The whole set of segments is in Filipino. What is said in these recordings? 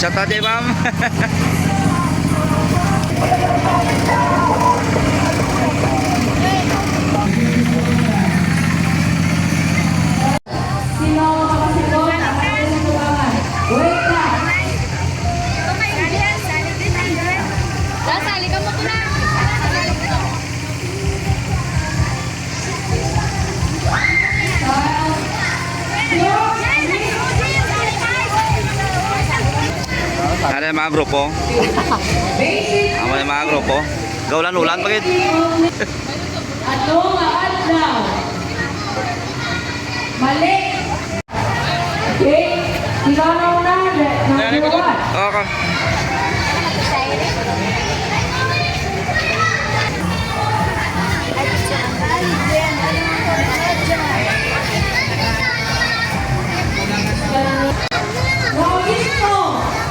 Shout out kay ma'am. Ada yung mga grupo. Amo yung mga grupo. Gaulan-ulan pagit. Ano nga adlaw? Mali. Okay. Ikaw na una. Okay.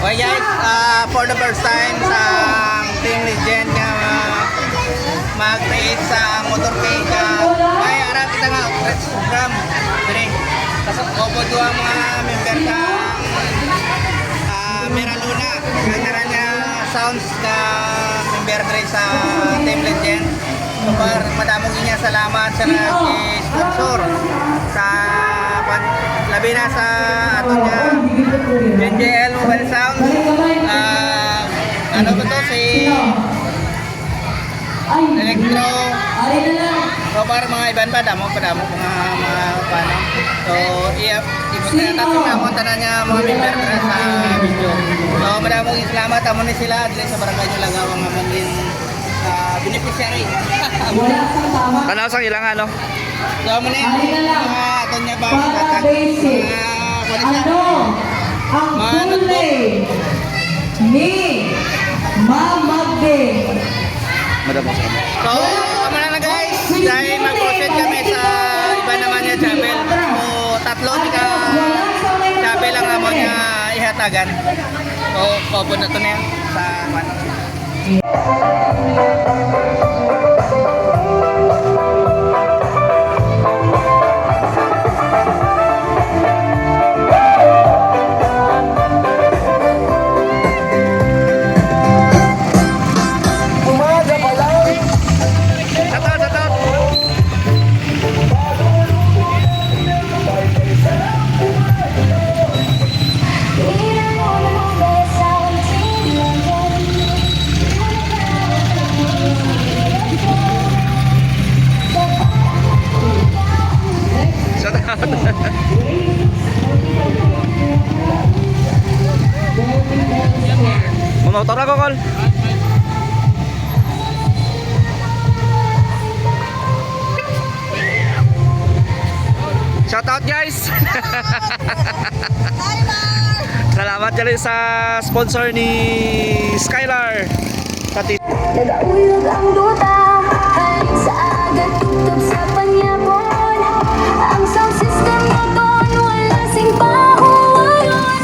Okay guys, for the first time sa Team Legend nga mag-create sa motorcade ay arap kita nga program dire kasap ko po dua mga member ka Mira Luna kanaran nga sounds ka member dire sa Team Legend super madamong inya salamat sa sponsor sa labi na sa aton nga NJL Mobile Sound ano ba to si Electro Robar mga iban pa damo mga paano so ibot na natin na mga tanan niya mga member na sa video so madamong salamat amo ni sila dili sa barangay nyo lang ang amon din beneficiary Tanaw sa ilang ano? so amo ni mga aton niya ba Ang kulay ni Mamagde. Madamong sa so amo na guys dahil mag-proceed kami sa iba naman niya chapel so tatlo ka chapel ang amo niya ihatagan so pabot na to niya sa Motor ako, Kol. Shout out guys. Salamat kali sa sponsor ni Skylar. Nag-uyog ang duta, haling sa agad tutog sa panyapon. Ang sound system mo doon, wala sing pahuwayon.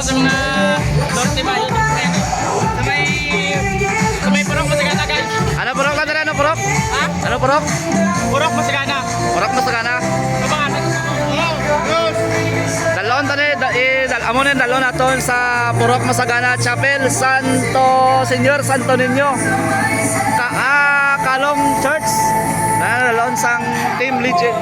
sa mga Norte Mahinig sa may Purok Masagana guys. Ano purok ka dala? Ano purok? Ha? Ano purok? Purok Masagana. Purok Masagana. Kabangan. Dalon tani amo ni dalon aton sa Purok Masagana Chapel Santo Señor Santo Niño. Kalong Church. Dalon sang Team Legend.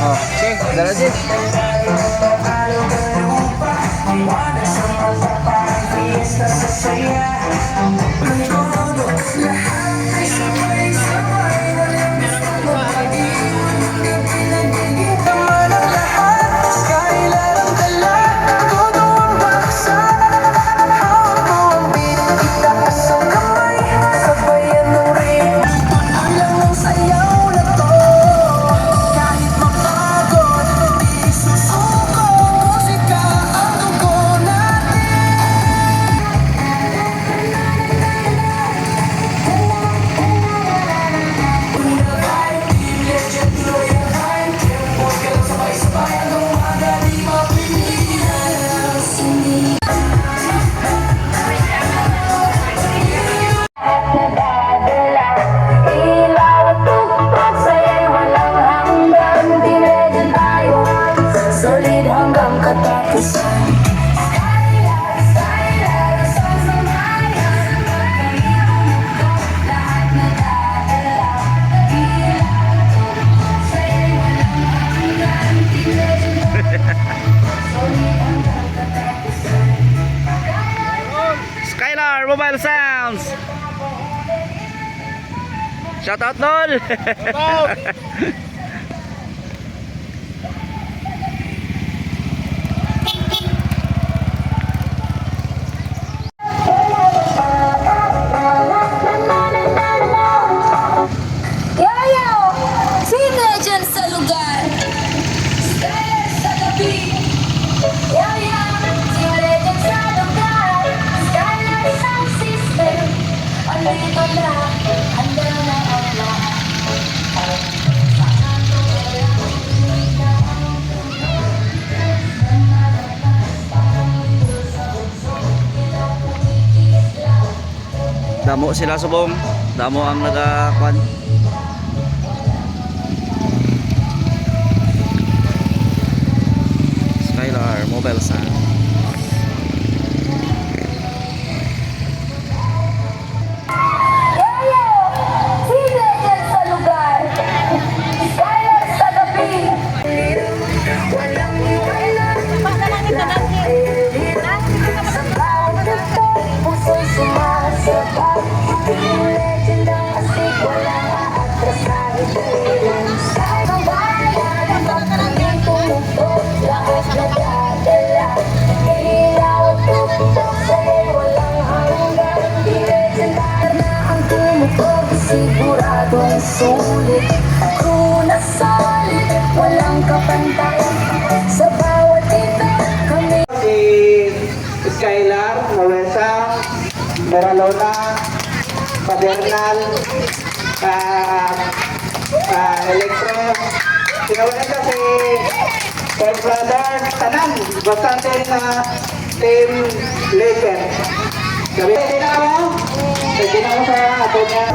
Okay, dala din. Mobile Sounds. Shout out Nol. Yayo! Sino dyan sa lugar? Skyler sa gabi. Yayo! Sino dyan sa lugar? Skyler sound system. Andito na, handa na ang lahat. Damo sila subong. Damo ang nagakwan. Skylar Mobile Sound. Yayo! Sino dyan sa lugar? Skyler sa gabi. Walang iwanan. Sa bawat ito, puso'y sumasabay. Legend ang asik, walang aatras sa ilan. Sa bayan, pagkaling tumugtog, lahat nagdadala. Ilaw at tugtog, sa'yo walang hanggan. Legendar na ang tumugtog, siguradong sulit. Kung nasalit, walang kapantay. Sa bawat ito, kami Si Skylar, Mawesa, Moralona, Padernal, Electro. Sinawalan ka si Sir Brother Tanan, bastante na team legend. Sabi, hindi na ako. Hindi na ako sa ato niya.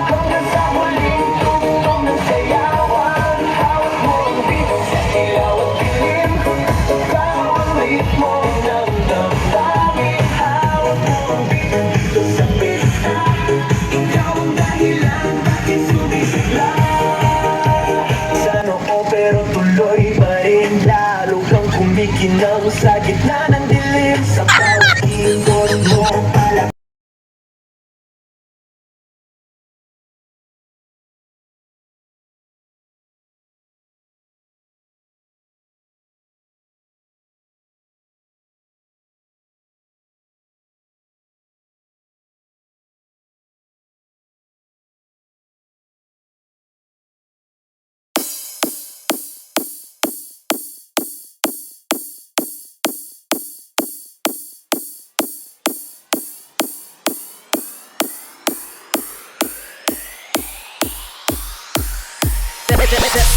Hanggang sa muling tugtog ng saya.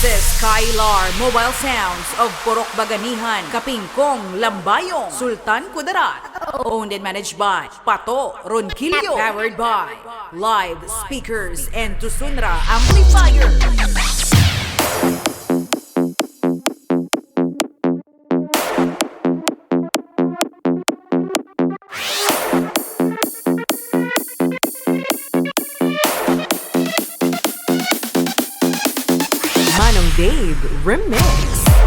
This is Skylar Mobile Sounds of Purok Baganihan, Kapingkong, Lambayong, Sultan Kudarat. Owned and managed by Pato Ronquillo. Powered by Live Speakers and Tusunra Amplifier. Manong Dave Remix.